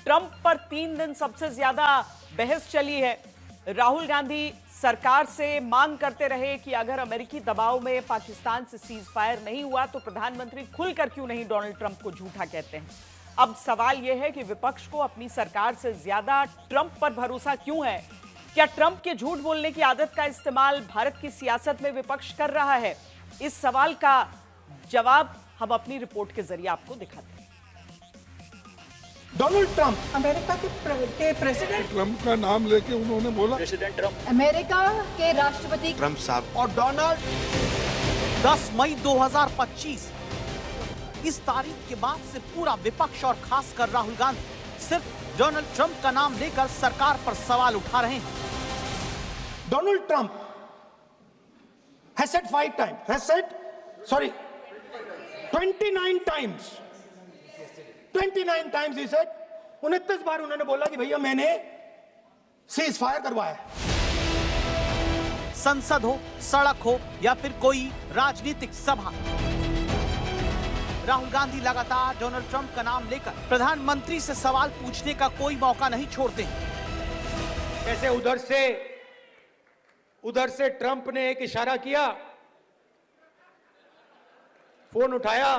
Trump पर 3 दिन सबसे ज्यादा बहस चली है। राहुल गांधी सरकार से मांग करते रहे कि अगर अमेरिकी दबाव में पाकिस्तान से सीज फायर नहीं हुआ तो प्रधानमंत्री खुलकर क्यों नहीं डोनाल्ड ट्रंप को झूठा कहते हैं। अब सवाल यह है कि विपक्ष को अपनी सरकार से ज्यादा ट्रंप पर भरोसा क्यों है। क्या ट्रंप के झूठ बोलने की आदत का इस्तेमाल भारत की सियासत में विपक्ष कर रहा है? इस सवाल का जवाब हम अपनी रिपोर्ट के जरिए आपको दिखाते हैं। डोनाल्ड ट्रंप अमेरिका के प्रेसिडेंट, ट्रंप का नाम लेके उन्होंने बोला प्रेसिडेंट ट्रंप, अमेरिका के राष्ट्रपति ट्रंप साहब और डोनाल्ड 10 मई 2025 इस तारीख के बाद से पूरा विपक्ष और खासकर राहुल गांधी सिर्फ डोनाल्ड ट्रंप का नाम लेकर सरकार पर सवाल उठा रहे हैं। Donald Trump has said 5 times, has said, sorry, 29 times. 29 times he said, 29 बार उन्होंने बोला कि भैया मैंने सीज फायर करवाया है। संसद हो, सड़क हो या फिर कोई राजनीतिक सभा, राहुल गांधी लगातार डोनाल्ड ट्रंप का नाम लेकर प्रधानमंत्री से सवाल पूछने का कोई मौका नहीं छोड़ते। कैसे उधर से ट्रंप ने एक इशारा किया, फोन उठाया,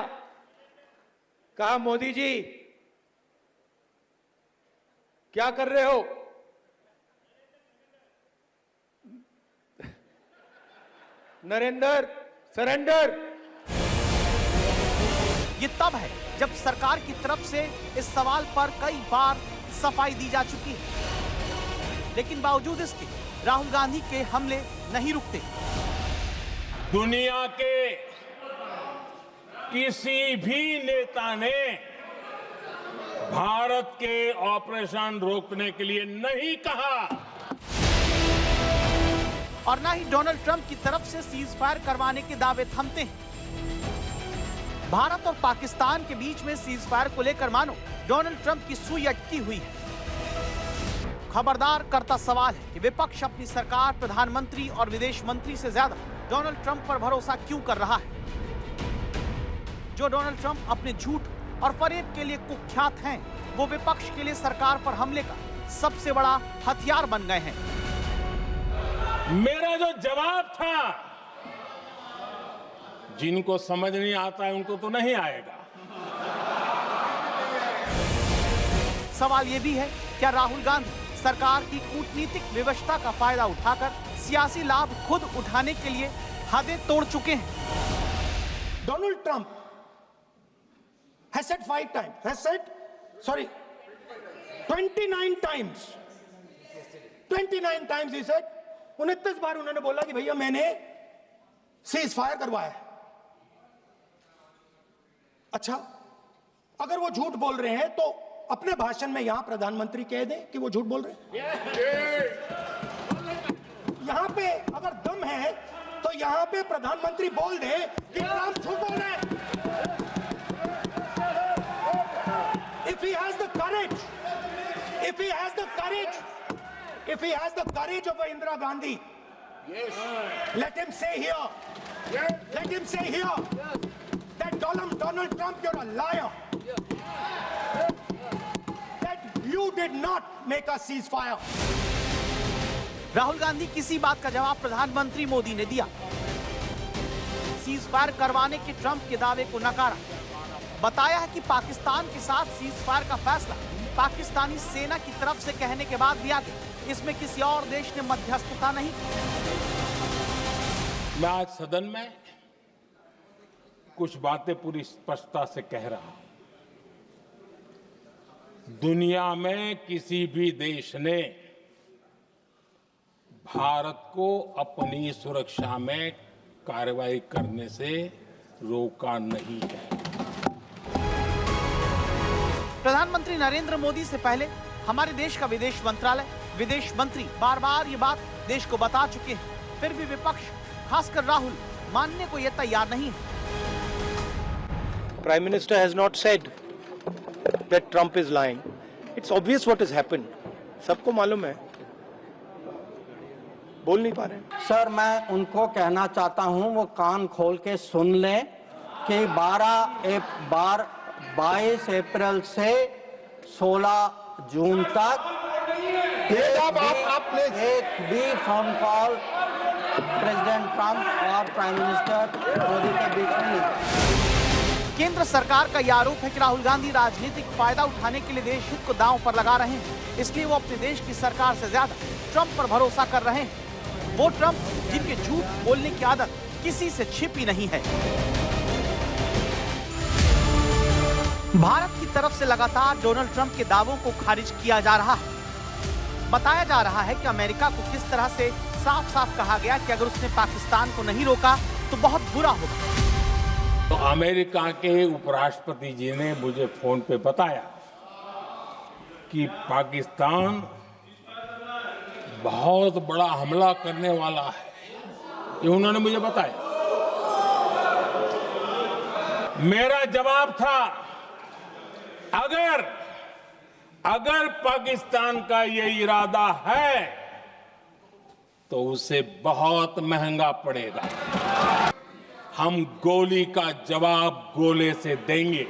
कहा मोदी जी क्या कर रहे हो? नरेंद्र सरेंडर। ये तब है जब सरकार की तरफ से इस सवाल पर कई बार सफाई दी जा चुकी है, लेकिन बावजूद इसके राहुल गांधी के हमले नहीं रुकते। दुनिया के किसी भी नेता ने भारत के ऑपरेशन रोकने के लिए नहीं कहा और ना ही डोनाल्ड ट्रंप की तरफ से सीज फायर करवाने के दावे थमते हैं। भारत और पाकिस्तान के बीच में सीज फायर को लेकर मानो डोनाल्ड ट्रंप की सुई अटकी हुई है। खबरदार करता सवाल है कि विपक्ष अपनी सरकार, प्रधानमंत्री और विदेश मंत्री से ज्यादा डोनाल्ड ट्रंप पर भरोसा क्यों कर रहा है। जो डोनाल्ड ट्रंप अपने झूठ और फरेब के लिए कुख्यात हैं, वो विपक्ष के लिए सरकार पर हमले का सबसे बड़ा हथियार बन गए हैं। मेरा जो जवाब था, जिनको समझ नहीं आता है उनको तो नहीं आएगा। सवाल ये भी है, क्या राहुल गांधी सरकार की कूटनीतिक व्यवस्था का फायदा उठाकर सियासी लाभ खुद उठाने के लिए हदें तोड़ चुके हैं। Donald Trump has said 5 times, has said, sorry, 29 times. 29 times he said, 29 बार उन्होंने बोला कि भैया मैंने सीज फायर करवाया है। अच्छा, अगर वो झूठ बोल रहे हैं तो अपने भाषण में यहां प्रधानमंत्री कह दें कि वो झूठ बोल रहे हैं। यहां पे अगर दम है तो यहां पे प्रधानमंत्री बोल दे कि ट्रंप झूठ बोल रहे हैं। If he has the courage, if he has the courage, if he has the courage of Indira Gandhi, let him say here, let him say here that Donald Trump, you're a liar. That you did not make a ceasefire. Rahul Gandhi किसी बात का जवाब प्रधानमंत्री मोदी ने दिया। Cease fire करवाने के Trump के दावे को नकारा। बताया है कि पाकिस्तान के साथ सीज फायर का फैसला पाकिस्तानी सेना की तरफ से कहने के बाद लिया गया, इसमें किसी और देश ने मध्यस्थता नहीं। मैं आज सदन में कुछ बातें पूरी स्पष्टता से कह रहा हूं। दुनिया में किसी भी देश ने भारत को अपनी सुरक्षा में कार्रवाई करने से रोका नहीं है। प्रधानमंत्री नरेंद्र मोदी से पहले हमारे देश का विदेश मंत्रालय, विदेश मंत्री बार बार ये बात देश को बता चुके हैं, फिर भी विपक्ष, खासकर राहुल, मानने को यह तैयार नहीं है। Prime Minister has not said that Trump is lying. It's obvious what has happened. सबको मालूम है, बोल नहीं पा रहे। सर, मैं उनको कहना चाहता हूं वो कान खोल के सुन लें कि 22 अप्रैल से 16 जून तक एक भी फोन कॉल प्रेसिडेंट ट्रंप और प्राइम मिनिस्टर मोदी के बीच में नहीं। केंद्र सरकार का यह आरोप है कि राहुल गांधी राजनीतिक फायदा उठाने के लिए देश हित को दांव पर लगा रहे हैं, इसलिए वो अपने देश की सरकार से ज्यादा ट्रंप पर भरोसा कर रहे हैं। वो ट्रंप जिनके झूठ बोलने की आदत किसी से छिपी नहीं है। भारत की तरफ से लगातार डोनाल्ड ट्रंप के दावों को खारिज किया जा रहा है। बताया जा रहा है कि अमेरिका को किस तरह से साफ साफ कहा गया कि अगर उसने पाकिस्तान को नहीं रोका तो बहुत बुरा होगा। तो अमेरिका के उपराष्ट्रपति जी ने मुझे फोन पे बताया कि पाकिस्तान बहुत बड़ा हमला करने वाला है, ये उन्होंने मुझे बताया। मेरा जवाब था, अगर पाकिस्तान का ये इरादा है तो उसे बहुत महंगा पड़ेगा। हम गोली का जवाब गोले से देंगे।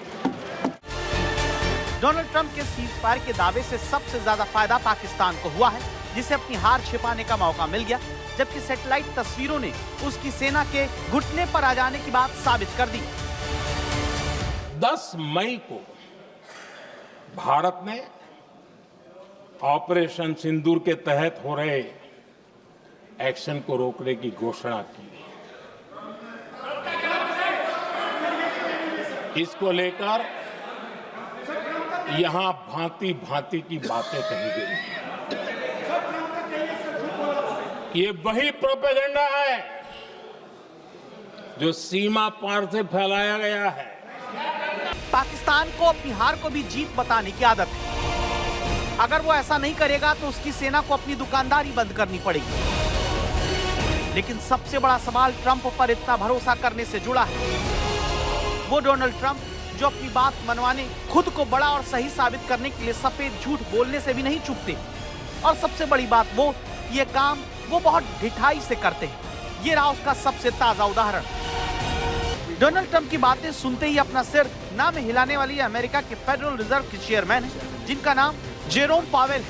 डोनाल्ड ट्रंप के सीज फायर के दावे से सबसे ज्यादा फायदा पाकिस्तान को हुआ है, जिसे अपनी हार छिपाने का मौका मिल गया, जबकि सैटेलाइट तस्वीरों ने उसकी सेना के घुटने पर आ जाने की बात साबित कर दी। 10 मई को भारत ने ऑपरेशन सिंदूर के तहत हो रहे एक्शन को रोकने की घोषणा की। इसको लेकर यहां भांति भांति की बातें कही गई। ये वही प्रोपेगेंडा है जो सीमा पार से फैलाया गया है। पाकिस्तान को अपनी हार को भी जीत बताने की आदत है। अगर वो ऐसा नहीं करेगा तो उसकी सेना को अपनी दुकानदारी बंद करनी पड़ेगी। लेकिन सबसे बड़ा सवाल ट्रंप पर इतना भरोसा करने से जुड़ा है। वो डोनाल्ड ट्रंप जो अपनी बात मनवाने, खुद को बड़ा और सही साबित करने के लिए सफेद झूठ बोलने से भी नहीं चूकते। और सबसे बड़ी बात, वो ये काम वो बहुत ढिठाई से करते हैं। ये रहा उसका सबसे ताजा उदाहरण। डोनाल्ड ट्रंप की बातें सुनते ही अपना सिर ना में हिलाने वाली अमेरिका के फेडरल रिजर्व के चेयरमैन हैं, जिनका नाम जेरोम पावेल है,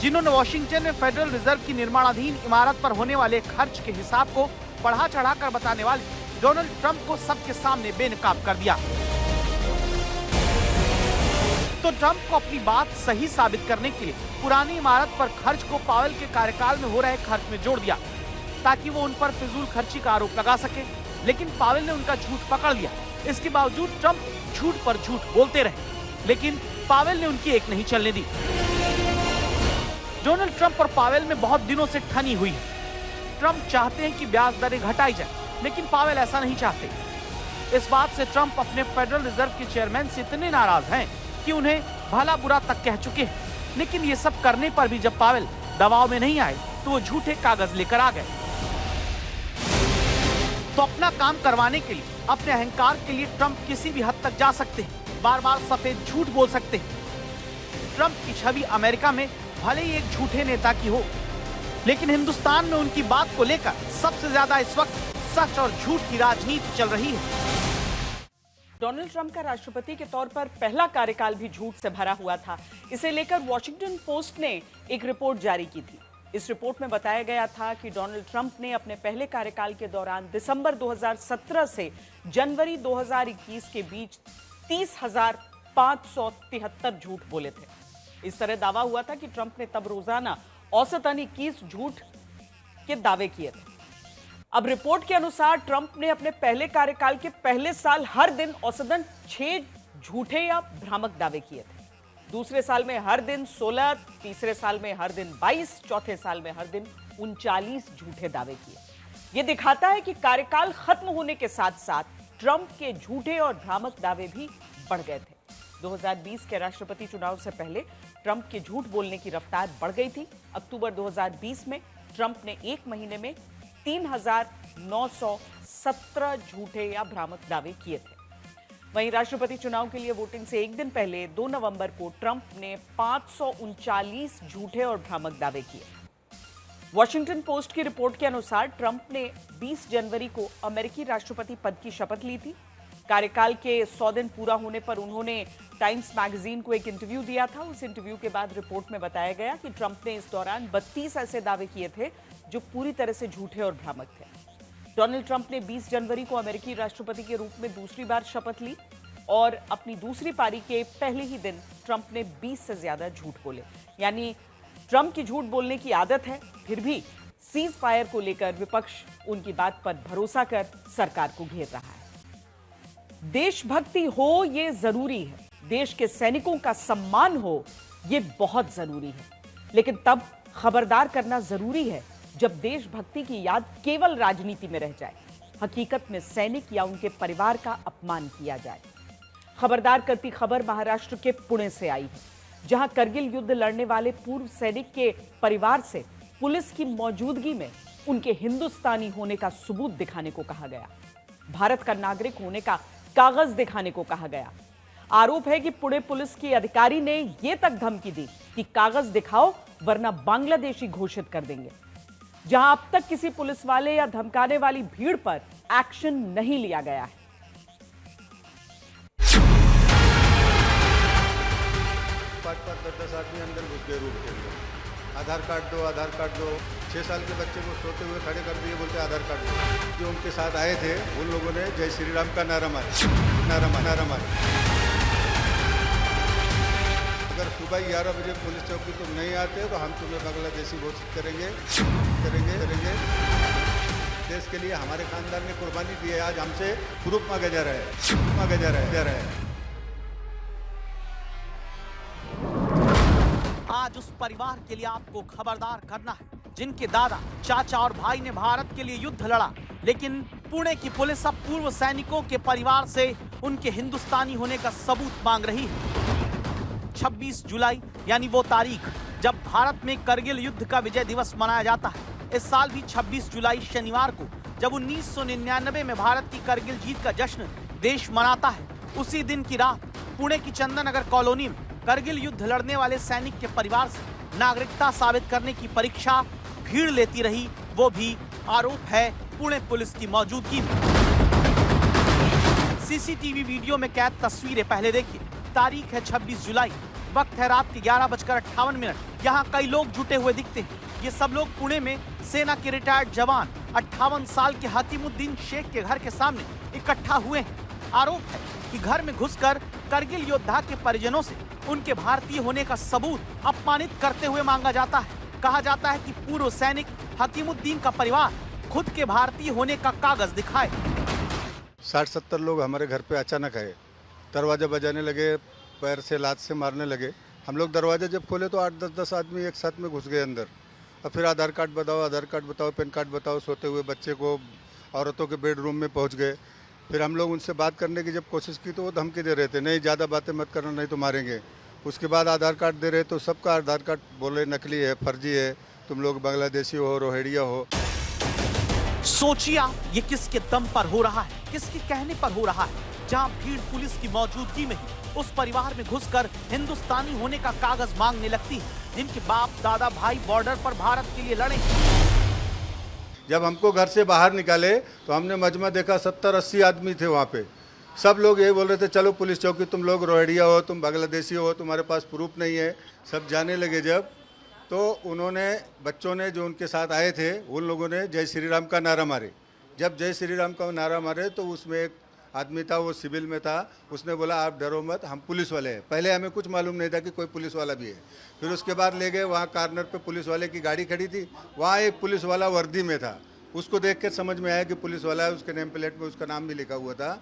जिन्होंने वॉशिंगटन में फेडरल रिजर्व की निर्माणाधीन इमारत पर होने वाले खर्च के हिसाब को बढ़ा चढ़ाकर बताने वाले डोनाल्ड ट्रंप को सबके सामने बेनकाब कर दिया। तो ट्रंप को अपनी बात सही साबित करने के लिए पुरानी इमारत पर खर्च को पावेल के कार्यकाल में हो रहे खर्च में जोड़ दिया, ताकि वो उन पर फिजूल खर्ची का आरोप लगा सके। लेकिन पावेल ने उनका झूठ पकड़ लिया। इसके बावजूद ट्रंप झूठ पर झूठ बोलते रहे, लेकिन पावेल ने उनकी एक नहीं चलने दी। डोनाल्ड ट्रंप और पावेल में बहुत दिनों से ठनी हुई है। ट्रंप चाहते हैं कि ब्याज दरें घटाई जाए, लेकिन पावेल ऐसा नहीं चाहते। इस बात से ट्रंप अपने फेडरल रिजर्व के चेयरमैन से इतने नाराज हैं कि उन्हें भला बुरा तक कह चुके हैं। लेकिन ये सब करने पर भी जब पावेल दबाव में नहीं आए तो वो झूठे कागज लेकर आ गए। तो अपना काम करवाने के लिए, अपने अहंकार के लिए ट्रंप किसी भी हद तक जा सकते हैं, बार बार सफेद झूठ बोल सकते हैं। ट्रंप की छवि अमेरिका में भले ही एक झूठे नेता की हो, लेकिन हिंदुस्तान में उनकी बात को लेकर सबसे ज्यादा इस वक्त सच और झूठ की राजनीति चल रही है। डोनाल्ड ट्रंप का राष्ट्रपति के तौर पर पहला कार्यकाल भी झूठ से भरा हुआ था। इसे लेकर वॉशिंगटन पोस्ट ने एक रिपोर्ट जारी की थी। इस रिपोर्ट में बताया गया था कि डोनाल्ड ट्रंप ने अपने पहले कार्यकाल के दौरान दिसंबर 2017 से जनवरी 2021 के बीच 30,573 झूठ बोले थे। इस तरह दावा हुआ था कि ट्रंप ने तब रोजाना औसतन 21 झूठ के दावे किए थे। अब रिपोर्ट के अनुसार ट्रंप ने अपने पहले कार्यकाल के पहले साल हर दिन औसतन 6 झूठे या भ्रामक दावे किए थे। दूसरे साल में हर दिन 16, तीसरे साल में हर दिन 22, चौथे साल में हर दिन 39 झूठे दावे किए। यह दिखाता है कि कार्यकाल खत्म होने के साथ साथ ट्रंप के झूठे और भ्रामक दावे भी बढ़ गए थे। 2020 के राष्ट्रपति चुनाव से पहले ट्रंप के झूठ बोलने की रफ्तार बढ़ गई थी। अक्टूबर 2020 में ट्रंप ने एक महीने में 3,917 झूठे या भ्रामक दावे किए थे। वहीं राष्ट्रपति चुनाव के लिए वोटिंग से एक दिन पहले 2 नवंबर को ट्रंप ने 539 झूठे और भ्रामक दावे किए। वॉशिंगटन पोस्ट की रिपोर्ट के अनुसार ट्रंप ने 20 जनवरी को अमेरिकी राष्ट्रपति पद की शपथ ली थी। कार्यकाल के 100 दिन पूरा होने पर उन्होंने टाइम्स मैगजीन को एक इंटरव्यू दिया था। उस इंटरव्यू के बाद रिपोर्ट में बताया गया कि ट्रंप ने इस दौरान 32 ऐसे दावे किए थे जो पूरी तरह से झूठे और भ्रामक थे। डोनाल्ड ट्रंप ने 20 जनवरी को अमेरिकी राष्ट्रपति के रूप में दूसरी बार शपथ ली और अपनी दूसरी पारी के पहले ही दिन ट्रंप ने 20 से ज्यादा झूठ बोले। यानी ट्रंप की झूठ बोलने की आदत है, फिर भी सीज फायर को लेकर विपक्ष उनकी बात पर भरोसा कर सरकार को घेर रहा है। देशभक्ति हो ये जरूरी है, देश के सैनिकों का सम्मान हो ये बहुत जरूरी है, लेकिन तब खबरदार करना जरूरी है जब देशभक्ति की याद केवल राजनीति में रह जाए, हकीकत में सैनिक या उनके परिवार का अपमान किया जाए। खबरदार करती खबर महाराष्ट्र के पुणे से आई है, जहां करगिल युद्ध लड़ने वाले पूर्व सैनिक के परिवार से पुलिस की मौजूदगी में उनके हिंदुस्तानी होने का सबूत दिखाने को कहा गया, भारत का नागरिक होने का कागज दिखाने को कहा गया। आरोप है कि पुणे पुलिस के अधिकारी ने यह तक धमकी दी कि कागज दिखाओ वरना बांग्लादेशी घोषित कर देंगे। जहां अब तक किसी पुलिस वाले या धमकाने वाली भीड़ पर एक्शन नहीं लिया गया है। 5-10 आदमी अंदर घुस गए रूम के अंदर। आधार कार्ड दो, आधार कार्ड दो। 6 साल के बच्चे को सोते हुए खड़े कर दिए, बोलते आधार कार्ड दो। जो उनके साथ आए थे उन लोगों ने जय श्री राम का नारा मारा। अगर सुबह 11 बजे पुलिस चौकी तुम नहीं आते तो हम तुम्हें बांग्लादेशी घोषित करेंगे। देश के लिए हमारे खानदान ने कुर्बानी दी है, आज हमसे प्रूफ मांगा जा रहा है। आज उस परिवार के लिए आपको खबरदार करना है जिनके दादा, चाचा और भाई ने भारत के लिए युद्ध लड़ा, लेकिन पुणे की पुलिस अब पूर्व सैनिकों के परिवार से उनके हिंदुस्तानी होने का सबूत मांग रही है। 26 जुलाई यानी वो तारीख जब भारत में करगिल युद्ध का विजय दिवस मनाया जाता है। इस साल भी 26 जुलाई शनिवार को जब 1999 में भारत की करगिल जीत का जश्न देश मनाता है, उसी दिन की रात पुणे की चंदन नगर कॉलोनी में करगिल युद्ध लड़ने वाले सैनिक के परिवार से नागरिकता साबित करने की परीक्षा भीड़ लेती रही। वो भी आरोप है पुणे पुलिस की मौजूदगी में। सीसीटीवी वीडियो में कैद तस्वीरें पहले देखिए। तारीख है 26 जुलाई, वक्त है रात के 11:58। यहाँ कई लोग जुटे हुए दिखते हैं। ये सब लोग पुणे में सेना के रिटायर्ड जवान 58 साल के हकीमुद्दीन शेख के घर के सामने इकट्ठा हुए हैं। आरोप है कि घर में घुसकर करगिल योद्धा के परिजनों से उनके भारतीय होने का सबूत अपमानित करते हुए मांगा जाता है। कहा जाता है कि पूर्व सैनिक हकीमुद्दीन का परिवार खुद के भारतीय होने का कागज दिखाए। 60-70 लोग हमारे घर पे अचानक आए, दरवाजा बजाने लगे, पैर से लात से मारने लगे। हम लोग दरवाजा जब खोले तो 8-10 आदमी एक साथ में घुस गए अंदर। और फिर आधार कार्ड बताओ, पैन कार्ड बताओ। सोते हुए बच्चे को औरतों के बेडरूम में पहुंच गए। फिर हम लोग उनसे बात करने की जब कोशिश की तो वो धमकी दे रहे थे, नहीं ज़्यादा बातें मत करना नहीं तो मारेंगे। उसके बाद आधार कार्ड दे रहे तो सबका आधार कार्ड बोले नकली है, फर्जी है, तुम लोग बांग्लादेशी हो, रोहिंग्या हो। सोचिए आप, ये किसके दम पर हो रहा है, किसके कहने पर हो रहा है, जहां भीड़ पुलिस की मौजूदगी में ही उस परिवार में घुसकर हिंदुस्तानी होने का कागज मांगने लगती है, जिनके बाप दादा भाई बॉर्डर पर भारत के लिए लड़े। जब हमको घर से बाहर निकाले तो हमने मजमा देखा, 70-80 आदमी थे वहाँ पे। सब लोग यही बोल रहे थे, चलो पुलिस चौकी, तुम लोग रोहिंग्या हो, तुम बांग्लादेशी हो, तुम्हारे पास प्रूफ नहीं है। सब जाने लगे जब, तो उन्होंने, बच्चों ने जो उनके साथ आए थे उन लोगों ने जय श्री राम का नारा मारे। जब जय श्री राम का नारा मारे तो उसमें एक आदमी था, वो सिविल में था, उसने बोला आप डरो मत, हम पुलिस वाले हैं। पहले हमें कुछ मालूम नहीं था कि कोई पुलिस वाला भी है। फिर उसके बाद ले गए, वहाँ कार्नर पे पुलिस वाले की गाड़ी खड़ी थी, वहाँ एक पुलिस वाला वर्दी में था। उसको देख कर समझ में आया कि पुलिस वाला है, उसके नेम प्लेट में उसका नाम भी लिखा हुआ था।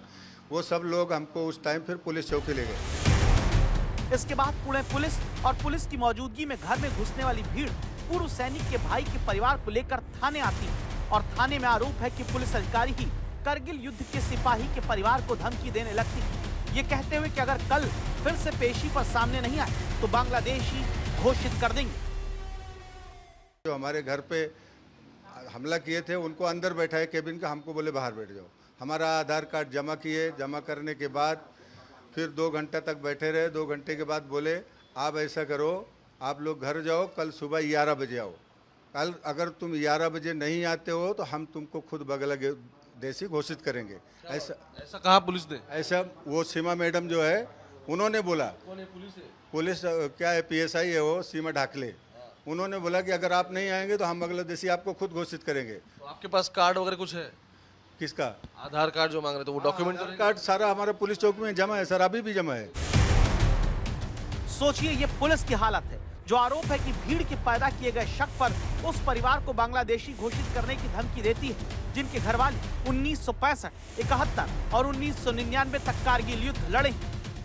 वो सब लोग हमको उस टाइम फिर पुलिस चौकी ले गए। इसके बाद पुणे पुलिस और पुलिस की मौजूदगी में घर में घुसने वाली भीड़ पूर्व सैनिक के भाई के परिवार को लेकर थाने आती है और थाने में आरोप है कि पुलिस अधिकारी ही करगिल युद्ध के सिपाही के परिवार को धमकी देने लगती है, ये कहते हुए कि अगर कल फिर से पेशी पर सामने नहीं आए तो बांग्लादेशी घोषित कर देंगे। जो हमारे घर पे हमला किए थे उनको अंदर बैठाए केबिन का, हमको बोले बाहर बैठ जाओ। हमारा आधार कार्ड जमा किए, जमा करने के बाद फिर 2 घंटे तक बैठे रहे। 2 घंटे के बाद बोले आप ऐसा करो, आप लोग घर जाओ, कल सुबह 11 बजे आओ। कल अगर तुम 11 बजे नहीं आते हो तो हम तुमको खुद बांग्लादेशी घोषित करेंगे। ऐसा कहा पुलिस ने? ऐसा वो सीमा मैडम जो है उन्होंने बोला, पुलिस क्या है, PSI है वो, सीमा ढाकले, उन्होंने बोला कि अगर आप नहीं आएंगे तो हम बांग्लादेशी आपको खुद घोषित करेंगे। तो आपके पास कार्ड वगैरह कुछ है? किसका? आधार कार्ड जो मांग रहे थे वो डॉक्यूमेंट आधार कार्ड सारा हमारे पुलिस चौकी में जमा है सर, अभी भी जमा है। सोचिए ये पुलिस की हालत है जो आरोप है कि भीड़ के पैदा किए गए शक पर उस परिवार को बांग्लादेशी घोषित करने की धमकी देती है जिनके घर वाले 1965, 71 और 1999 तक कारगिल युद्ध लड़े।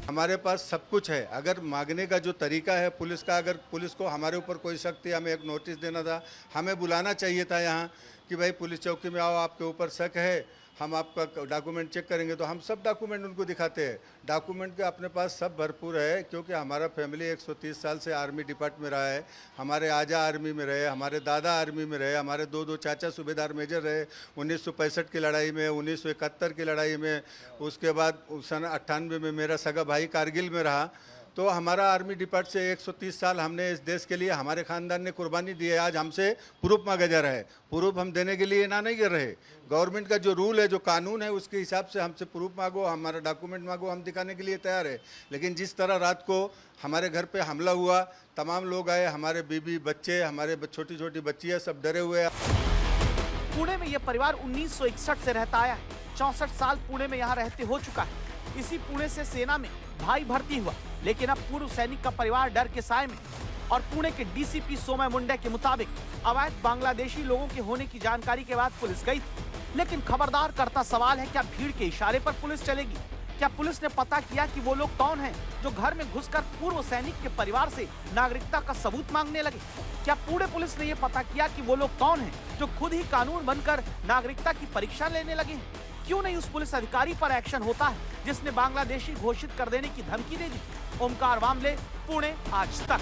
हमारे पास सब कुछ है, अगर मांगने का जो तरीका है पुलिस का, अगर पुलिस को हमारे ऊपर कोई शक थी, हमें एक नोटिस देना था, हमें बुलाना चाहिए था यहाँ कि भाई पुलिस चौकी में आओ, आपके ऊपर शक है, हम आपका डॉक्यूमेंट चेक करेंगे। तो हम सब डॉक्यूमेंट उनको दिखाते हैं, डॉक्यूमेंट के अपने पास सब भरपूर है, क्योंकि हमारा फैमिली 130 साल से आर्मी डिपार्टमेंट में रहा है, हमारे आजा आर्मी में रहे, हमारे दादा आर्मी में रहे, हमारे दो चाचा सूबेदार मेजर रहे 1965 की लड़ाई में, 1971 की लड़ाई में, उसके बाद सन 98 में मेरा सगा भाई कारगिल में रहा। तो हमारा आर्मी डिपार्ट से 130 साल हमने इस देश के लिए, हमारे खानदान ने कुर्बानी दी है। आज हमसे प्रूफ मांगा जा रहा है, प्रूफ हम देने के लिए ना नहीं कर रहे। गवर्नमेंट का जो रूल है, जो कानून है, उसके हिसाब से हमसे प्रूफ मांगो, हमारा डॉक्यूमेंट मांगो, हम दिखाने के लिए तैयार है। लेकिन जिस तरह रात को हमारे घर पे हमला हुआ, तमाम लोग आए, हमारे बीबी बच्चे, हमारे छोटी छोटी बच्चियाँ सब डरे हुए हैं। पुणे में यह परिवार 1961 से रहता आया है, 64 साल पुणे में यहाँ रहते हो चुका है। इसी पुणे से सेना में भाई भर्ती हुआ, लेकिन अब पूर्व सैनिक का परिवार डर के साए में। और पुणे के DCP सोमय मुंडे के मुताबिक अवैध बांग्लादेशी लोगों के होने की जानकारी के बाद पुलिस गई थी। लेकिन खबरदार करता सवाल है, क्या भीड़ के इशारे पर पुलिस चलेगी? क्या पुलिस ने पता किया कि वो लोग कौन हैं जो घर में घुसकर पूर्व सैनिक के परिवार से नागरिकता का सबूत मांगने लगे? क्या पुणे पुलिस ने ये पता किया कि वो लोग कौन हैं जो खुद ही कानून बनकर नागरिकता की परीक्षा लेने लगे हैं? क्यों नहीं उस पुलिस अधिकारी पर एक्शन होता है जिसने बांग्लादेशी घोषित कर देने की धमकी दे दी? ओमकार वामले, पुणे, आज तक।